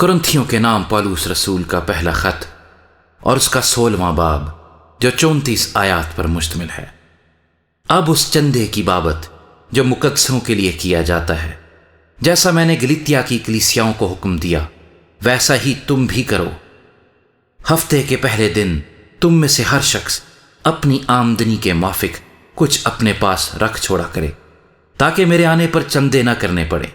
کرنتھیوں کے نام پالوس رسول کا پہلا خط اور اس کا 16واں باب جو 34 آیات پر مشتمل ہے۔ اب اس چندے کی بابت جو مقدسوں کے لیے کیا جاتا ہے، جیسا میں نے گلتیا کی کلیسیاؤں کو حکم دیا ویسا ہی تم بھی کرو۔ ہفتے کے پہلے دن تم میں سے ہر شخص اپنی آمدنی کے موافق کچھ اپنے پاس رکھ چھوڑا کرے، تاکہ میرے آنے پر چندے نہ کرنے پڑے،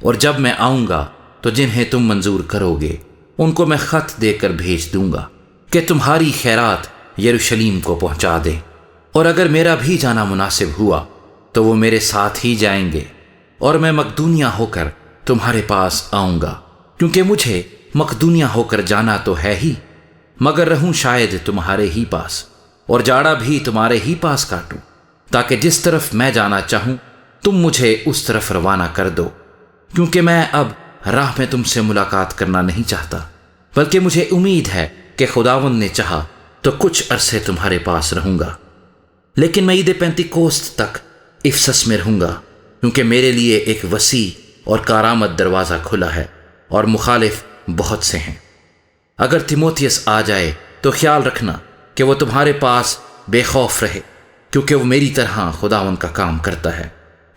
اور جب میں آؤں گا تو جنہیں تم منظور کرو گے ان کو میں خط دے کر بھیج دوں گا کہ تمہاری خیرات یروشلیم کو پہنچا دے۔ اور اگر میرا بھی جانا مناسب ہوا تو وہ میرے ساتھ ہی جائیں گے، اور میں مقدونیہ ہو کر تمہارے پاس آؤں گا، کیونکہ مجھے مقدونیہ ہو کر جانا تو ہے ہی، مگر رہوں شاید تمہارے ہی پاس، اور جاڑا بھی تمہارے ہی پاس کاٹوں، تاکہ جس طرف میں جانا چاہوں تم مجھے اس طرف روانہ کر دو، کیونکہ میں اب راہ میں تم سے ملاقات کرنا نہیں چاہتا، بلکہ مجھے امید ہے کہ خداوند نے چاہا تو کچھ عرصے تمہارے پاس رہوں گا۔ لیکن میں عید پینتیکوست تک افسس میں رہوں گا، کیونکہ میرے لیے ایک وسیع اور کارآمد دروازہ کھلا ہے اور مخالف بہت سے ہیں۔ اگر تیموتھیوس آ جائے تو خیال رکھنا کہ وہ تمہارے پاس بے خوف رہے، کیونکہ وہ میری طرح خداوند کا کام کرتا ہے۔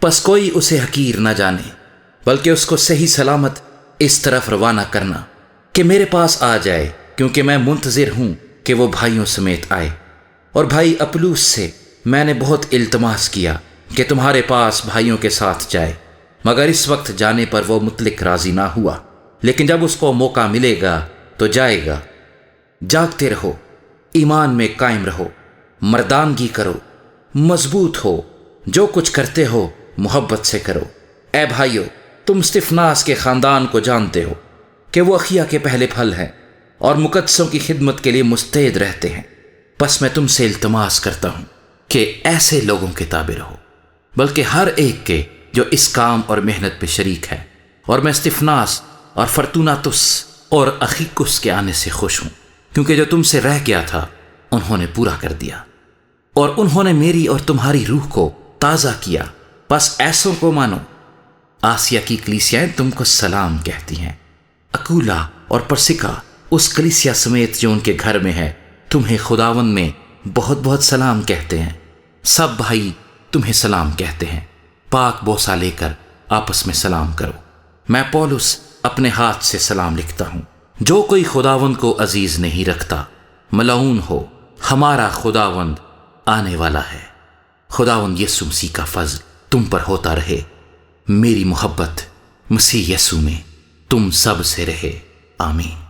پس کوئی اسے حقیر نہ جانے، بلکہ اس کو صحیح سلامت اس طرف روانہ کرنا کہ میرے پاس آ جائے، کیونکہ میں منتظر ہوں کہ وہ بھائیوں سمیت آئے۔ اور بھائی اپلوس سے میں نے بہت التماس کیا کہ تمہارے پاس بھائیوں کے ساتھ جائے، مگر اس وقت جانے پر وہ مطلق راضی نہ ہوا، لیکن جب اس کو موقع ملے گا تو جائے گا۔ جاگتے رہو، ایمان میں قائم رہو، مردانگی کرو، مضبوط ہو، جو کچھ کرتے ہو محبت سے کرو۔ اے بھائیو، تم استفناس کے خاندان کو جانتے ہو کہ وہ اخیا کے پہلے پھل ہیں اور مقدسوں کی خدمت کے لیے مستعد رہتے ہیں۔ بس میں تم سے التماس کرتا ہوں کہ ایسے لوگوں کے تابع رہو، بلکہ ہر ایک کے جو اس کام اور محنت پہ شریک ہے۔ اور میں استفناس اور فرتوناتس اور اخیکس کے آنے سے خوش ہوں، کیونکہ جو تم سے رہ گیا تھا انہوں نے پورا کر دیا، اور انہوں نے میری اور تمہاری روح کو تازہ کیا۔ بس ایسوں کو مانو۔ آسیا کی کلیسیاں تم کو سلام کہتی ہیں۔ اکولا اور پرسکا اس کلیسیا سمیت جو ان کے گھر میں ہے تمہیں خداوند میں بہت بہت سلام کہتے ہیں۔ سب بھائی تمہیں سلام کہتے ہیں۔ پاک بوسہ لے کر آپس میں سلام کرو۔ میں پولس اپنے ہاتھ سے سلام لکھتا ہوں۔ جو کوئی خداوند کو عزیز نہیں رکھتا ملعون ہو۔ ہمارا خداوند آنے والا ہے۔ خداوند یسوع مسیح کا فضل تم پر ہوتا رہے۔ میری محبت مسیح یسوع میں تم سب سے رہے۔ آمین۔